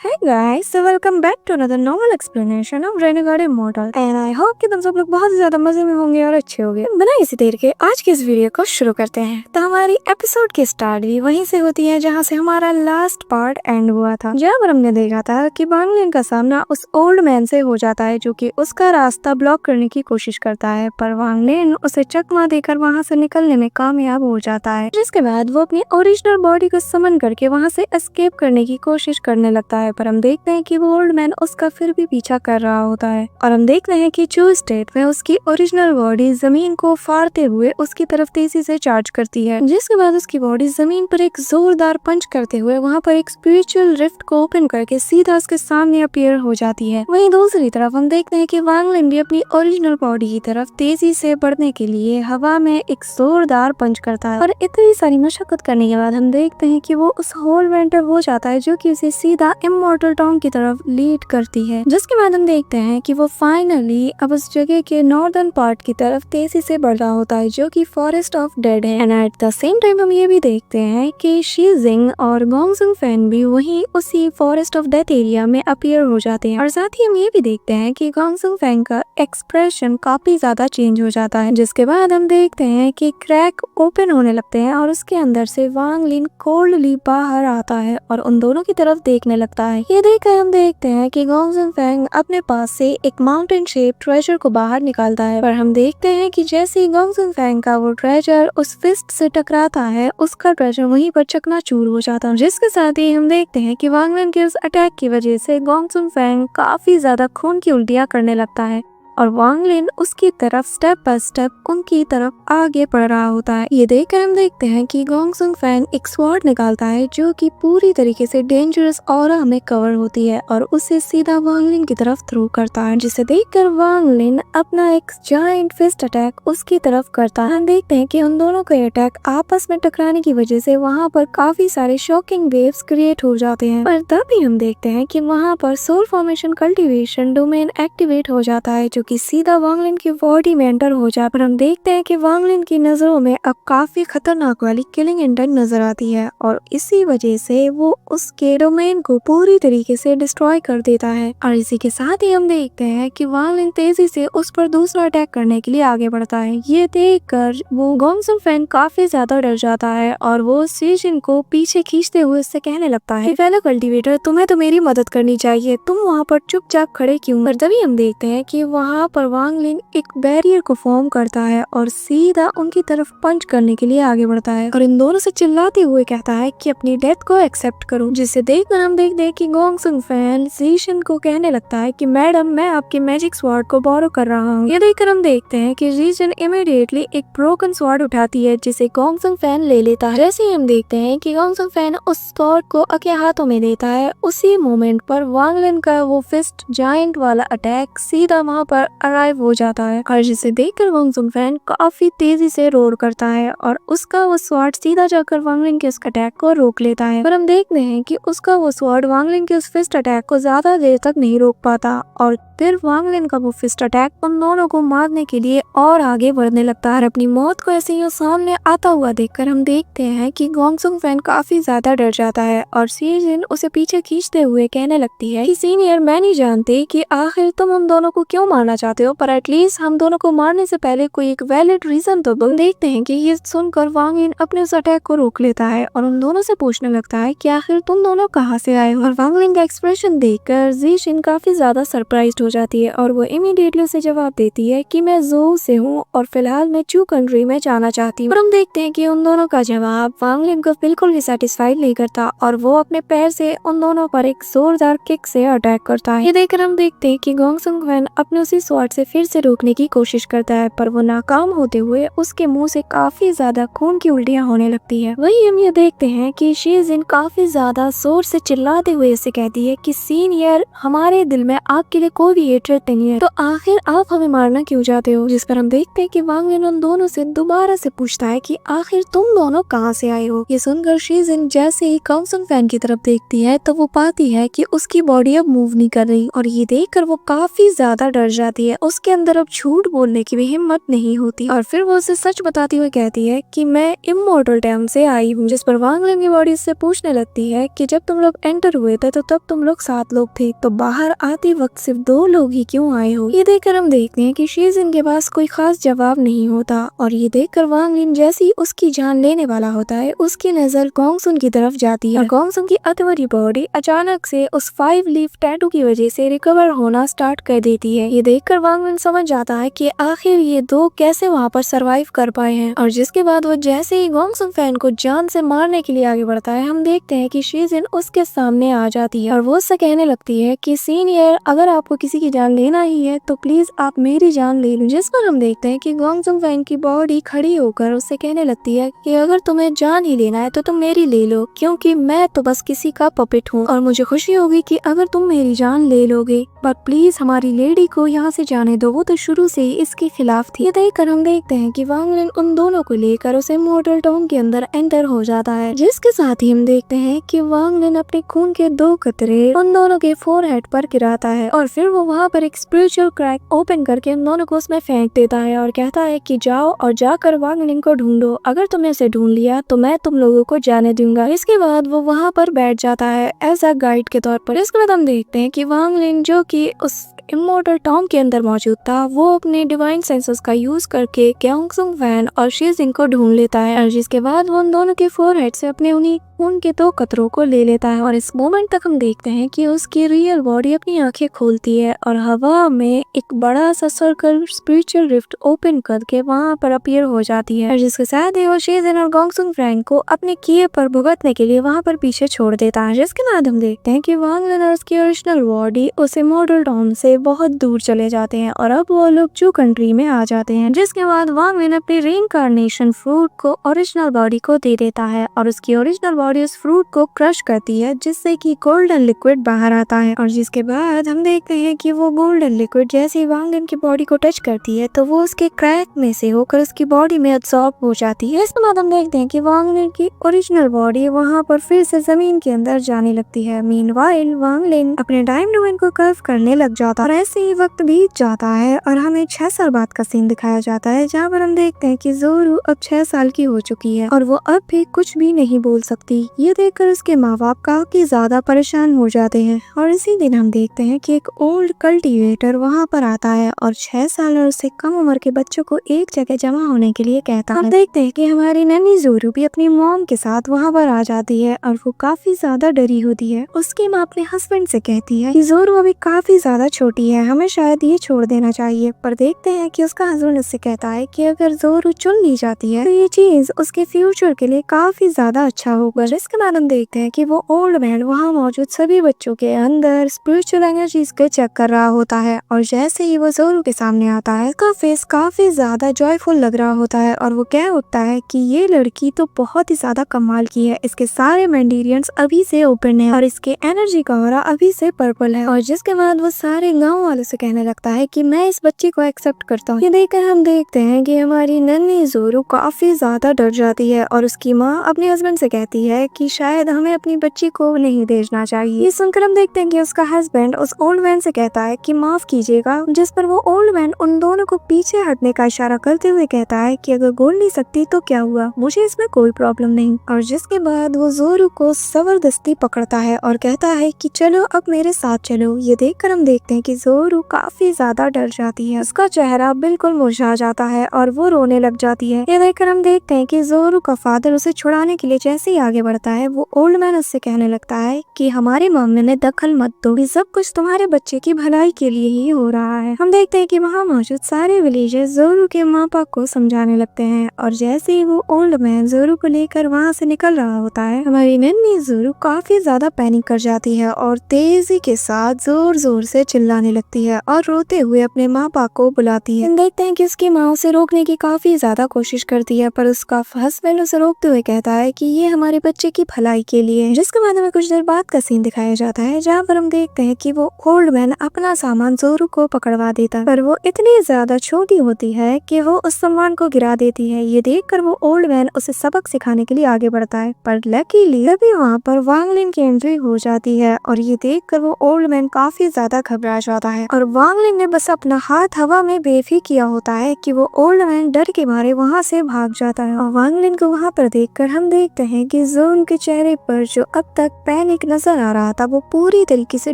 Hey guys, so welcome back to another novel explanation of Renegade Immortal and I hope कि तुम सब लोग बहुत ज्यादा मजे में होंगे और अच्छे होंगे। बिना इसी देर के आज के इस वीडियो को शुरू करते हैं। तो हमारी एपिसोड की स्टार्ट भी वहीं से होती है जहां से हमारा लास्ट पार्ट एंड हुआ था, जहां पर हमने देखा था कि वांग लिन का सामना उस ओल्ड मैन से हो जाता है जो कि उसका रास्ता ब्लॉक करने की कोशिश करता है, पर वांग लिन उसे चकमा देकर वहाँ से निकलने में कामयाब हो जाता है, जिसके बाद वो अपनी ओरिजिनल बॉडी को समन करके वहाँ से एस्केप करने की कोशिश करने लगता है। पर हम देखते हैं कि वो ओल्ड मैन उसका फिर भी पीछा कर रहा होता है और हम देखते हैं कि ट्रू स्टेट में उसकी ओरिजिनल बॉडी जमीन को फाड़ते हुए उसकी तरफ तेजी से चार्ज करती है, जिसके बाद उसकी बॉडी जमीन पर एक जोरदार पंच करते हुए वहाँ पर एक स्पिरिचुअल रिफ्ट को ओपन करके सीधा उसके सामने अपीयर हो जाती है। वहीं दूसरी तरफ हम देखते हैं कि वांग लिन भी अपनी ओरिजिनल बॉडी की तरफ तेजी से बढ़ने के लिए हवा में एक जोरदार पंच करता है और इतनी सारी मशक्कत करने के बाद हम देखते हैं कि वो उस होल में एंटर हो जाता है जो कि उसे सीधा इमॉर्टल टाउन की तरफ लीड करती है, जिसके बाद हम देखते हैं कि वो फाइनली अब उस जगह के नॉर्दर्न पार्ट की तरफ तेजी से बढ़ रहा होता है जो कि फॉरेस्ट ऑफ डेड है। And at the same time हम ये भी देखते हैं कि शी जिंग और गोंगजुंग फैन भी वहीं उसी फॉरेस्ट ऑफ डेथ एरिया में अपीयर हो जाते हैं और साथ ही हम ये भी देखते हैं कि गोंगजुंग फैन का एक्सप्रेशन काफी ज्यादा चेंज हो जाता है, जिसके बाद हम देखते हैं कि क्रैक ओपन होने लगते हैं और उसके अंदर से वांग लिन कोल्डली बाहर आता है और उन दोनों की तरफ देखने लगता है। ये देखकर हम देखते हैं कि गोंगजुंग फैंग अपने पास से एक माउंटेन शेप ट्रेजर को बाहर निकालता है, पर हम देखते हैं कि जैसे ही गोंगजुंग फैंग का वो ट्रेजर उस फिस्ट से टकराता है उसका ट्रेजर वहीं पर चकनाचूर हो जाता है, जिसके साथ ही हम देखते हैं कि वांग लिन के उस अटैक की वजह से गोंगजुंग फैंग काफी ज्यादा खून की उल्टियां करने लगता है और वांग लिन उसकी तरफ स्टेप बाय स्टेप उनकी तरफ आगे बढ़ रहा होता है। ये देखकर हम देखते हैं कि गोंगजुंग फैंग एक स्वॉर्ड निकालता है जो कि पूरी तरीके से डेंजरस ऑरा में कवर होती है और उसे सीधा वांग लिन की तरफ थ्रो करता है, जिसे देखकर वांग लिन अपना एक जायंट फिस्ट अटैक उसकी तरफ करता है। हम देखते हैं कि उन दोनों का अटैक आपस में टकराने की वजह से वहाँ पर काफी सारे शॉकिंग वेव्स क्रिएट हो जाते हैं, पर तभी हम देखते हैं कि वहाँ पर soil formation cultivation domain activate हो जाता है जो कि सीधा वांग लिन की बॉडी में एंटर हो जाए। पर हम देखते हैं कि वांग लिन की नजरों में अब काफी खतरनाक वाली किलिंग इंटेंट नजर आती है और इसी वजह से वो उसके डोमेन को पूरी तरीके से डिस्ट्रॉय कर देता है और इसी के साथ ही हम देखते हैं कि वांग लिन तेजी से उस पर दूसरा अटैक करने के लिए आगे बढ़ता है। ये देखकर वो गोंगजुंग फैन काफी ज्यादा डर जाता है और वो सीजन को पीछे खींचते हुए उससे कहने लगता है, फेलो कल्टीवेटर, तुम्हें तो मेरी मदद करनी चाहिए, तुम वहाँ पर चुपचाप खड़े क्यों। पर तभी हम देखते हैं कि वहाँ पर वांग लिन एक बैरियर को फॉर्म करता है और सीधा उनकी तरफ पंच करने के लिए आगे बढ़ता है और इन दोनों से चिल्लाते हुए कहता है कि अपनी डेथ को एक्सेप्ट करो, जिसे देखकर हम देखते हैं कि गोंगजुंग फैन जीशन को कहने लगता है कि मैडम, मैं आपके मैजिक स्वॉर्ड को बोरो कर रहा हूँ। ये देखकर हम देखते हैं कि जीशन इमीडिएटली एक ब्रोकन स्वॉर्ड उठाती है जिसे गोंगजुंग फैन ले लेता है। जैसे ही हम देखते हैं कि गोंगजुंग फैन उस स्वॉर्ड को अपने हाथों में देता है, उसी मोमेंट पर वांग लिन का वो फिस्ट जायंट वाला अटैक सीधा वहाँ पर अराइव हो जाता है और जिसे देखकर गोंगजुंग फैन काफी तेजी से रोर करता है और उसका वो स्वॉर्ड सीधा जाकर वांग लिन के उस अटैक को रोक लेता है। पर हम देखते हैं कि उसका वो स्वॉर्ड वांग लिन के उस फिस्ट अटैक को ज्यादा देर तक नहीं रोक पाता और फिर वांग लिन का वो फिस्ट अटैक उन दोनों को मारने के लिए और आगे बढ़ने लगता है। अपनी मौत को ऐसे ही सामने आता हुआ देखकर हम देखते हैं कि गोंगजुंग फैन काफी ज्यादा डर जाता है और सीजन उसे पीछे खींचते हुए कहने लगती है कि सीनियर, मैं नहीं जानती कि आखिर तुम हम दोनों को क्यों मारना चाहते हो, पर एटलीस्ट हम दोनों को मारने से पहले कोई एक वैलिड रीजन तो दो। देखते हैं कि ये सुनकर वांग लिन अपने उस अटैक को रोक लेता है और उन दोनों से पूछने लगता है कि आखिर तुम दोनों कहाँ से आए हो। और वांग लिन का एक्सप्रेशन देखकर जीशिन काफी ज्यादा सरप्राइज्ड हो जाती है और वो इमीडिएटली उसे जवाब देती है कि मैं ज़ू से हूँ और फिलहाल मैं चू कंट्री में जाना चाहती हूँ। और हम देखते हैं कि उन दोनों का जवाब वांग लिन को बिल्कुल भी सेटिस्फाइड नहीं करता और वो अपने पैर से उन दोनों पर एक जोरदार किक से अटैक करता है। ये देखकर हम देखते हैं कि गोंगजुंग फैन अपने उसी स्वॉर्ड से फिर से रोकने की कोशिश करता है, पर वो नाकाम होते हुए उसके मुंह से काफी ज्यादा खून की उल्टियां होने लगती है। वहीं हम ये देखते हैं कि शी जिन काफी ज्यादा जोर से चिल्लाते हुए इसे कहती है कि सीनियर, हमारे दिल में आपके लिए कोई भी हेट्रेड नहीं है, तो आखिर आप हमें मारना क्यों चाहते हो। जिस पर हम देखते हैं कि वांग लिन उन दोनों से दोबारा से पूछता है कि आखिर तुम दोनों कहाँ से आए हो। ये सुनकर शी जिन जैसे ही गोंगजुंग फैन की तरफ देखती है तो वो पाती है कि उसकी बॉडी अब मूव नहीं कर रही और ये देखकर वो काफी ज्यादा डर जाती जाती है। उसके अंदर अब झूठ बोलने की भी हिम्मत नहीं होती और फिर वो उसे सच बताती हुई कहती है कि मैं इमॉर्टल टाइम से आई हूँ। जिस पर वांग लिन की बॉडी उससे पूछने लगती है कि जब तुम लोग एंटर हुए थे तो तब तुम लोग 7 लोग थे, तो बाहर आते वक्त सिर्फ 2 लोग ही क्यों आए हो। ये देखकर हम देखते हैं कि शीजिन के पास कोई खास जवाब नहीं होता और ये देखकर वांग लिन जैसे ही उसकी जान लेने वाला होता है उसकी नजर गोंगसुन की तरफ जाती है और गोंगसुन की अधमरी बॉडी अचानक से उस 5 लीफ टैटू की वजह से रिकवर होना स्टार्ट कर देती है। ये देखकर वांग लिन समझ जाता है कि आखिर ये 2 कैसे वहाँ पर सरवाइव कर पाए हैं और जिसके बाद वो जैसे ही गोंगसुन फैन को जान से मारने के लिए आगे बढ़ता है हम देखते हैं कि शीजिन उसके सामने आ जाती है और वो उससे कहने लगती है कि सीनियर, अगर आपको किसी की जान लेना ही है तो प्लीज आप मेरी जान ले लो। जिस पर हम देखते हैं कि गोंगसुन फैन की बॉडी खड़ी होकर उससे कहने लगती है कि अगर तुम्हें जान ही लेना है तो तुम मेरी ले लो, क्योंकि मैं तो बस किसी का पपेट हूँ और मुझे खुशी होगी कि अगर तुम मेरी जान ले लोगे, पर प्लीज हमारी लेडी को यहाँ से जाने दो, वो तो शुरू से ही इसके खिलाफ थी। ये देखकर हम देखते हैं कि वांग लिन उन दोनों को लेकर उसे इमॉर्टल टाउन के अंदर एंटर हो जाता है, जिसके साथ ही हम देखते हैं कि वांग लिन अपने खून के 2 कतरे उन दोनों के फोरहेड पर गिराता है और फिर वो वहाँ पर एक स्पिरिचुअल क्रैक ओपन करके उन दोनों को उसमें फेंक देता है और कहता है कि जाओ और जाकर वांग लिन को ढूंढो, अगर तुमने इसे ढूंढ लिया तो मैं तुम लोगों को जाने दूंगा। इसके बाद वो वहाँ पर बैठ जाता है एज अ गाइड के तौर पर। इसके बाद हम देखते हैं कि वांग लिन जो कि उस इमॉर्टल टाउन के अंदर मौजूद था वो अपने डिवाइन सेंसेस का यूज करके गोंगसुन फैन और शीजिन को ढूंढ लेता है और जिसके बाद वो उन दोनों के फोरहेड से अपने उन्हीं खून के 2 कतरों को ले लेता है और इस मोमेंट तक हम देखते हैं कि उसकी रियल बॉडी अपनी आंखें खोलती है और हवा में एक बड़ा सा सर्कल स्पिरिचुअल रिफ्ट ओपन करके वहाँ पर अपीयर हो जाती है और जिसके साथ ही वो शीजिन और गोंगसुन फैन को अपने किए पर भुगतने के लिए वहाँ पर पीछे छोड़ देता है। जिसके बाद हम देखते हैं कि वांग लिन और उसकी ओरिजिनल बॉडी उस इमॉर्टल टाउन से बहुत दूर चले जाते हैं और अब वो लोग चू कंट्री में आ जाते हैं। जिसके बाद वांग लिन अपनी रीइंकार्नेशन फ्रूट को ओरिजिनल बॉडी को दे देता है और उसकी ओरिजिनल बॉडी उस फ्रूट को क्रश करती है जिससे कि गोल्डन लिक्विड बाहर आता है और जिसके बाद हम देखते हैं कि वो गोल्डन लिक्विड जैसे ही वांग लिन की बॉडी को टच करती है तो वो उसके क्रैक में से होकर उसकी बॉडी में एब्सॉर्ब हो जाती है। इसके बाद हम देखते हैं कि वांग लिन की ओरिजिनल बॉडी वहाँ पर फिर से जमीन के अंदर जाने लगती है। मीनवाइल वांग लिन अपने टाइम डोमेन को कर्व करने लग जाता है और ऐसे ही वक्त बीत जाता है और हमें 6 साल बाद का सीन दिखाया जाता है जहाँ पर हम देखते हैं कि जोरू अब 6 साल की हो चुकी है और वो अब भी कुछ भी नहीं बोल सकती। ये देखकर उसके माँ बाप काफी ज्यादा परेशान हो जाते हैं और इसी दिन हम देखते हैं कि एक ओल्ड कल्टीवेटर वहाँ पर आता है और 6 साल और उससे कम उम्र के बच्चों को एक जगह जमा होने के लिए कहता है। हम देखते हैं कि हमारी नन्ही जोरू भी अपनी मॉम के साथ वहाँ पर आ जाती है और वो काफी ज्यादा डरी होती है। उसकी माँ अपने हस्बैंड से कहती है कि जोरू अभी काफी ज्यादा छोटी है, हमें शायद ये छोड़ देना चाहिए, पर देखते हैं कि उसका हस्बैंड उससे कहता है कि अगर जोरू चुन ली जाती है तो ये चीज उसके फ्यूचर के लिए काफी ज्यादा अच्छा होगा। इसके बाद हम देखते हैं कि वो ओल्ड मैन वहाँ मौजूद सभी बच्चों के अंदर स्पिरिचुअल एनर्जीज को चेक कर रहा होता है और जैसे ही वो जोरू के सामने आता है उसका फेस काफी ज्यादा जॉयफुल लग रहा होता है और वो कह उठता है कि ये लड़की तो बहुत ही ज्यादा कमाल की है, इसके सारे मेंडेरियंस अभी से ओपन है और इसके एनर्जी का ऑरा अभी से पर्पल है। और जिसके बाद वो सारे गाँव वालों से कहने लगता है कि मैं इस बच्ची को एक्सेप्ट करता हूँ। ये देखकर हम देखते हैं कि हमारी नन्ही जोरू काफी ज्यादा डर जाती है और उसकी माँ अपने हस्बैंड से कहती है कि शायद हमें अपनी बच्ची को नहीं भेजना चाहिए। ये सुनकर हम देखते हैं कि उसका हस्बैंड उस ओल्ड मैन से कहता है कि माफ कीजिएगा, जिस पर वो ओल्ड मैन उन दोनों को पीछे हटने का इशारा करते हुए कहता है कि अगर बोल नहीं सकती तो क्या हुआ, मुझे इसमें कोई प्रॉब्लम नहीं। और जिसके बाद वो जोरू को जबरदस्ती पकड़ता है और कहता है कि चलो अब मेरे साथ चलो। ये देखकर हम देखते हैं कि जोरू काफी ज्यादा डर जाती है, उसका चेहरा बिल्कुल मुरझा जाता है और वो रोने लग जाती है। ये देखकर हम देखते हैं कि जोरू का फादर उसे छुड़ाने के लिए जैसे ही आगे बढ़ता है वो ओल्ड मैन उससे कहने लगता है कि हमारे मामले में दखल मत दो, ये सब कुछ तुम्हारे बच्चे की भलाई के लिए ही हो रहा है। हम देखते हैं कि वहाँ मौजूद सारे विलेजर्स जोरू के माँ बाप को समझाने लगते हैं और जैसे ही वो ओल्ड मैन जोरू को लेकर वहाँ से निकल रहा होता है हमारी नन्ही जोरू काफी ज्यादा पैनिक कर जाती है और तेजी के साथ जोर जोर से चिल्लाने लगती है और रोते हुए अपने माँ बाप को बुलाती है। देखते हैं कि उसकी माँ उसे रोकने की काफी ज्यादा कोशिश करती है पर उसका हस्बैंड उसे रोकते हुए कहता है कि ये हमारे बच्चे की भलाई के लिए है। जिसके बाद हमें कुछ देर बाद का सीन दिखाया जाता है जहाँ पर हम देखते हैं कि वो ओल्ड मैन अपना सामान जोरू को पकड़वा देता है पर वो इतनी ज्यादा छोटी होती है कि वो उस सामान को गिरा देती है। ये देखकर वो ओल्ड मैन उसे सबक सिखाने के लिए आगे बढ़ता है पर लकीली तभी वहाँ पर वांग लिन की एंट्री हो जाती है और ये देखकर वो ओल्ड मैन काफी ज्यादा घबरा जाता है और वांग लिन ने बस अपना हाथ हवा में वेव ही किया होता है कि वो ओल्ड मैन डर के मारे वहाँ से भाग जाता है। और वांग लिन को वहाँ पर देखकर हम देखते हैं कि जोन के चेहरे पर जो अब तक पैनिक नजर आ रहा था वो पूरी तरीके से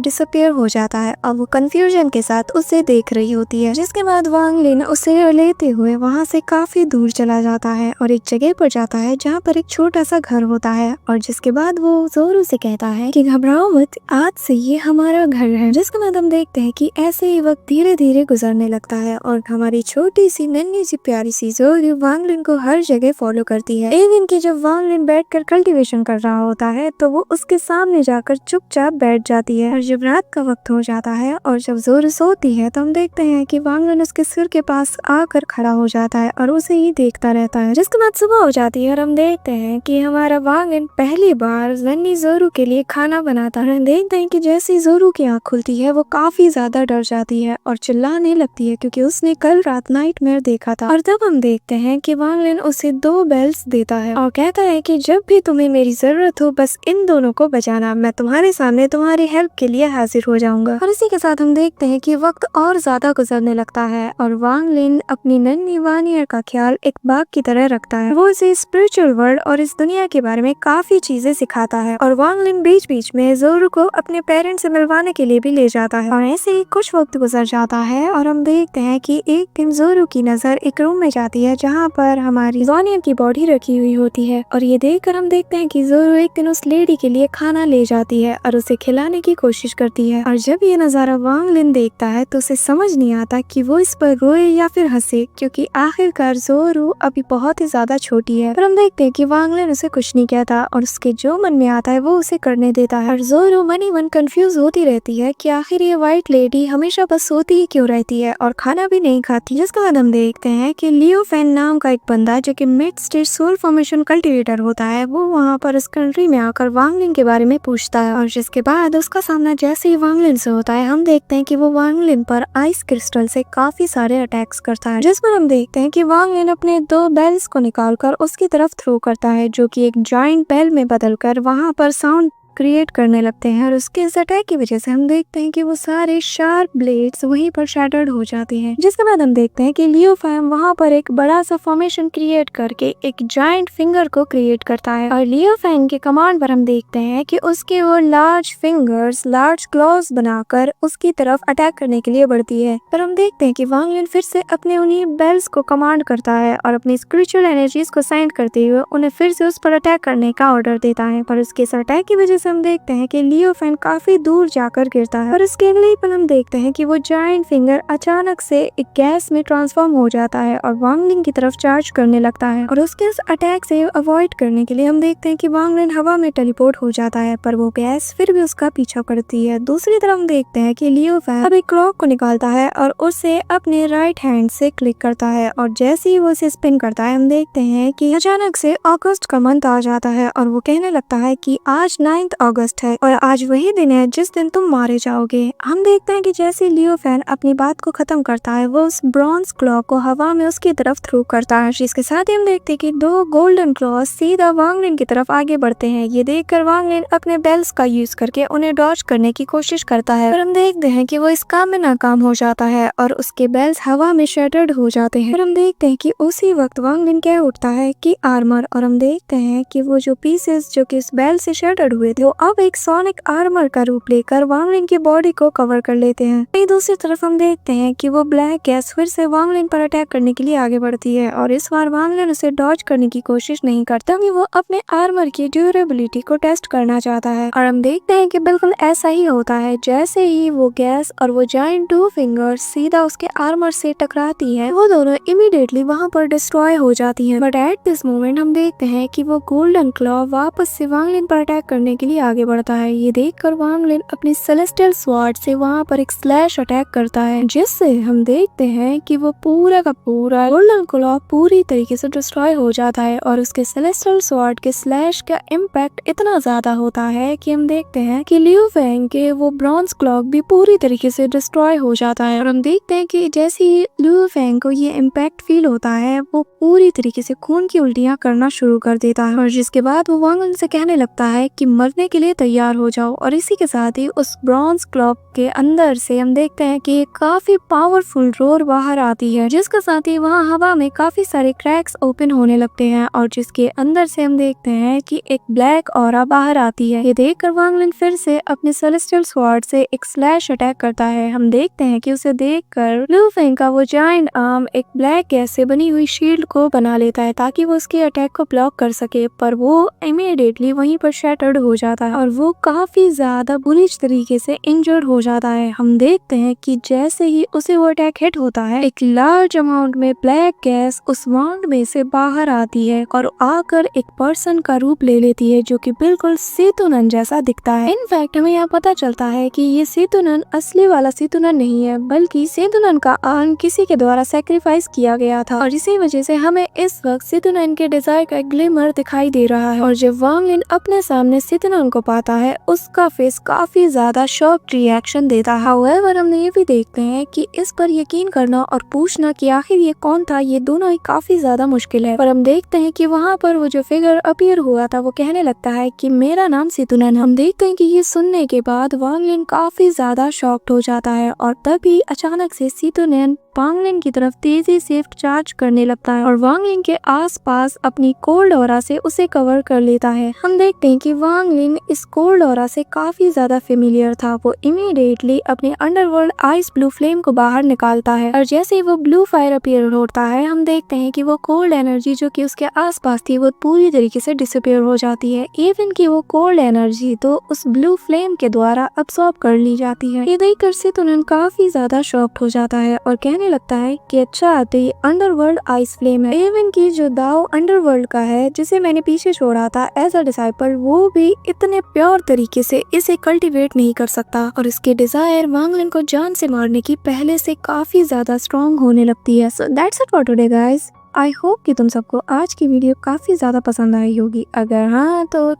डिसअपियर हो जाता है और वो कंफ्यूजन के साथ उसे देख रही होती है। जिसके बाद वांग लिन उसे लेते हुए वहाँ से काफी दूर चला जाता है और एक जगह पर जाता है जहाँ पर एक छोटा सा घर होता है और जिसके बाद वो जोरू से कहता है कि घबराओ मत, आज से ये हमारा घर है। जिसके बाद हम देखते हैं कि ऐसे ही वक्त धीरे धीरे गुजरने लगता है और हमारी छोटी सी नन्ही सी प्यारी सी जोरू वांग लिन को हर जगह फॉलो करती है। एक दिन की जब वांग लिन बैठकर कल्टीवेशन कर रहा होता है तो वो उसके सामने जाकर चुपचाप बैठ जाती है और जब रात का वक्त हो जाता है और जब जोरू सोती है तो हम देखते हैं कि वांग लिन उसके सिर के पास आकर खड़ा हो जाता है और उसे ही देखता रहता है। जिसके बाद सुबह हो जाती है और हम देखते हैं कि हमारा वांग लिन पहली बार नन्ही जोरू के लिए खाना बनाता है। देखते हैं कि जैसे जोरू की आँख खुलती है वो काफी ज्यादा डर जाती है और चिल्लाने लगती है क्योंकि उसने कल रात नाइटमेयर देखा था। और तब हम देखते हैं कि वांग लिन उसे 2 बेल्स देता है और कहता है कि जब भी तुम्हें मेरी जरूरत हो बस इन दोनों को बचाना, मैं तुम्हारे सामने तुम्हारी हेल्प के लिए हाजिर हो जाऊंगा। और इसी के साथ हम देखते हैं कि वक्त और ज्यादा गुजरने लगता है और वांग लिन अपनी नन्ही वानियर का ख्याल एक बाग की तरह रखता है। वो इसे स्पिरिचुअल वर्ल्ड और इस दुनिया के बारे में काफी चीजें सिखाता है और वांग लिन बीच बीच में जोरू को अपने पेरेंट्स से मिलवाने के लिए भी ले जाता है। और ऐसे ही कुछ वक्त गुजर जाता है और हम देखते हैं कि एक दिन जोरू की नजर एक रूम में जाती है जहाँ पर हमारी वानियर की बॉडी रखी हुई होती है और ये देखकर हम देखते हैं कि जोरू एक दिन उस लेडी के लिए खाना ले जाती है और उसे खिलाने की कोशिश करती है। और जब ये नजारा वांग लिन देखता है तो उसे समझ नहीं आता कि वो इस पर रोए या फिर हंसे क्योंकि आखिरकार जोरू अभी बहुत ही ज्यादा छोटी है। पर हम देखते हैं कि वांग लिन उसे कुछ नहीं कहता और उसके जो मन में आता है वो उसे करने देता है। और जोरू मन ही मन कंफ्यूज होती रहती है कि आखिर ये व्हाइट लेडी हमेशा बस सोती ही क्यों रहती है और खाना भी नहीं खाती। जिसके बाद हम देखते हैं कि लियो फैन नाम का एक बंदा जो कि mid stage soil formation cultivator होता है वो वहाँ पर इस कंट्री में आकर वांग लिन के बारे में पूछता है और जिसके बाद उसका सामना जैसे ही वांग लिन से होता है हम देखते हैं कि वो वांग लिन पर आइस क्रिस्टल से काफी सारे अटैक्स करता है। जिस पर हम देखते हैं कि वांग लिन अपने 2 बेल्स को निकालकर उसकी तरफ थ्रो करता है जो कि एक जायंट बेल में बदलकर वहां पर साउंड क्रिएट करने लगते हैं और उसके इस अटैक की वजह से हम देखते हैं कि वो सारे शार्प ब्लेड्स वहीं पर शैटर्ड हो जाते हैं। जिसके बाद हम देखते हैं कि लियो फैम वहां पर एक बड़ा सा फॉर्मेशन क्रिएट करके एक जायंट फिंगर को क्रिएट करता है और लियो फैम के कमांड पर हम देखते हैं कि उसके वो लार्ज फिंगर्स लार्ज क्लॉज बनाकर उसकी तरफ अटैक करने के लिए बढ़ती है। पर हम देखते हैं कि वांग लिन फिर से अपने उन्हीं बेल्स को कमांड करता है और अपनी स्पिरिचुअल एनर्जीज को सेंड करते हुए उन्हें फिर से उस पर अटैक करने का ऑर्डर देता है। पर उसके इस अटैक की वजह से हम देखते हैं कि लियो फैन काफी दूर जाकर गिरता है और इसके अगले ही पल हम देखते हैं कि वो जायंट फिंगर अचानक से एक गैस में ट्रांसफॉर्म हो जाता है और वांग लिन की तरफ चार्ज करने लगता है। और उसके इस अटैक से अवॉइड करने के लिए हम देखते हैं कि वांग लिन हवा में टेलीपोर्ट हो जाता है पर वो गैस फिर भी उसका पीछा करती है। दूसरी तरफ हम देखते हैं कि लियो फैन अब एक क्लॉक को निकालता है और उसे अपने राइट हैंड से क्लिक करता है और जैसे ही वो उसे स्पिन करता है हम देखते हैं कि अचानक से अगस्त का मंथ आ जाता है और वो कहने लगता है कि आज 9 अगस्त है और आज वही दिन है जिस दिन तुम मारे जाओगे। हम देखते हैं कि जैसे लियो फैन अपनी बात को खत्म करता है वो उस ब्रॉन्ज क्लॉक को हवा में उसकी तरफ थ्रो करता है जिसके साथ ही हम देखते हैं कि 2 गोल्डन क्लॉज सीधा वांग लिन की तरफ आगे बढ़ते हैं। ये देखकर वांग लिन अपने बेल्स का यूज करके उन्हें डॉज करने की कोशिश करता है पर हम देखते हैं कि वो इस काम में नाकाम हो जाता है और उसके बेल्स हवा में शैटर्ड हो जाते हैं। और हम देखते हैं कि उसी वक्त वांग लिन कह उठता है कि आर्मर और हम देखते हैं कि वो जो पीसेस जो कि इस बेल से शैटर्ड हुए थे वो अब एक सोनिक आर्मर का रूप लेकर वांग लिन की बॉडी को कवर कर लेते हैं। वहीं दूसरी तरफ हम देखते हैं कि वो ब्लैक गैस फिर से वांग लिन पर अटैक करने के लिए आगे बढ़ती है और इस बार वांग लिन उसे डॉज करने की कोशिश नहीं करता कि वो अपने आर्मर की ड्यूरेबिलिटी को टेस्ट करना चाहता है। और हम देखते हैं कि बिल्कुल ऐसा ही होता है। जैसे ही वो गैस और वो जायंट 2 फिंगर्स सीधा उसके आर्मर से टकराती है वो दोनों इमीडिएटली वहां पर डिस्ट्रॉय हो जाती हैं। बट एट दिस मोमेंट हम देखते हैं कि वो गोल्डन क्लॉ वापस से वांग लिन पर अटैक करने के लिए आगे बढ़ता है। ये देखकर वांग लिन अपनी सेलेस्टियल स्वॉर्ड से वहां पर एक स्लैश अटैक करता है जिससे हम देखते हैं कि वो पूरा का पूरा गोल्डन क्लॉ पूरी तरीके से डिस्ट्रॉय हो जाता है और उसके सेलेस्टियल स्वॉर्ड के स्लैश का इम्पैक्ट इतना ज्यादा होता है कि हम देखते हैं कि लियो फैंग के वो ब्रॉन्ज क्लॉक भी पूरी तरीके से डिस्ट्रॉय हो जाता है। और हम देखते हैं कि जैसे ही लियो फैंग को ये इम्पैक्ट फील होता है वो पूरी तरीके से खून की उल्टियां करना शुरू कर देता है और जिसके बाद वो वांग लिन से कहने लगता है कि मरने देखने के लिए तैयार हो जाओ। और इसी के साथ ही उस ब्रॉन्ज क्लब के अंदर से हम देखते हैं कि काफी पावरफुल रोर बाहर आती है, जिसके साथ ही वहाँ हवा में काफी सारे क्रैक्स ओपन होने लगते हैं और जिसके अंदर से हम देखते हैं कि एक ब्लैक ऑरा बाहर आती है। ये देखकर वांग लिन फिर से अपने सेलेस्टियल स्वॉर्ड से एक स्लैश अटैक करता है। हम देखते हैं कि उसे देखकर लू फेंग का वो जायंट आर्म एक ब्लैक गैस से बनी हुई शील्ड को बना लेता है ताकि वो उसके अटैक को ब्लॉक कर सके, पर वो इमीडिएटली वहीं पर शैटर्ड हो जाता है और वो काफी ज्यादा बुरी तरीके से इंजर्ड हो जाता है। हम देखते हैं कि जैसे ही उसे वो अटैक हिट होता है, एक लार्ज अमाउंट में ब्लैक गैस उस वांड में से बाहर आती है और आकर एक पर्सन का रूप ले लेती है जो कि बिल्कुल सेतुनन जैसा दिखता है। इनफैक्ट हमें यहाँ पता चलता है कि ये सेतुनन असली वाला सेतुनन नहीं है, बल्कि सेतुनन का आर्म किसी के द्वारा सैक्रिफाइस किया गया था और इसी वजह से हमें इस वक्त सेतुनन के डिजायर का ग्लिमर दिखाई दे रहा है। और जब वांग लिन अपने सामने सेतुनन को पाता है, उसका फेस काफी ज्यादा शॉक रिएक्शन देता है। हाउएवर हमने ये भी देखते हैं कि इस पर यकीन करना और पूछना कि आखिर ये कौन था, ये दोनों ही काफी ज्यादा मुश्किल है। पर हम देखते हैं कि वहाँ पर वो जो फिगर अपीयर हुआ था वो कहने लगता है कि मेरा नाम सेतुनन है। हम देखते हैं कि ये सुनने के बाद वांग लिन काफी ज्यादा शॉक्ड हो जाता है और तभी अचानक से सेतुनन वांग लिन की तरफ तेजी से चार्ज करने लगता है और वांग लिन के आसपास अपनी कोल्ड ऑरा से उसे कवर कर लेता है। हम देखते हैं कि वांग लिन इस कोल्ड ऑरा से काफी ज्यादा फेमिलियर था। वो इमीडिएटली अपने अंडरवर्ल्ड आइस ब्लू फ्लेम को बाहर निकालता है और जैसे ही वो ब्लू फायर अपीयर होता है, हम देखते हैं कि वो कोल्ड एनर्जी जो कि उसके आसपास थी वो पूरी तरीके से डिसअपीयर हो जाती है। इवन कि वो कोल्ड एनर्जी तो उस ब्लू फ्लेम के द्वारा अब्सॉर्ब कर ली जाती है। ये देखकर सेतुनन काफी ज्यादा शॉक्ड हो जाता है और कहने लगता है कि अच्छा तो ये अंडरवर्ल्ड आइस फ्लेम है। इवन की जो दाओ अंडरवर्ल्ड का है जिसे मैंने पीछे छोड़ा था एज अ डिसाइपल, वो भी इतने प्योर तरीके से इसे कल्टीवेट नहीं कर सकता और इसके डिजायर वांग लिन को जान से मारने की पहले से काफी ज्यादा स्ट्रॉन्ग होने लगती है। So that's it for today guys. I hope कि तुम सबको आज की वीडियो काफी ज्यादा पसंद आई होगी। अगर हाँ तो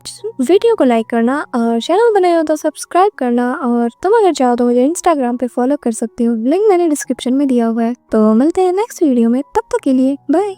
वीडियो को लाइक करना और चैनल बनाए हो तो सब्सक्राइब करना, और तुम अगर चाहो तो मुझे इंस्टाग्राम पे फॉलो कर सकते हो, लिंक मैंने डिस्क्रिप्शन में दिया हुआ है। तो मिलते हैं नेक्स्ट वीडियो में, तब तक के लिए बाय।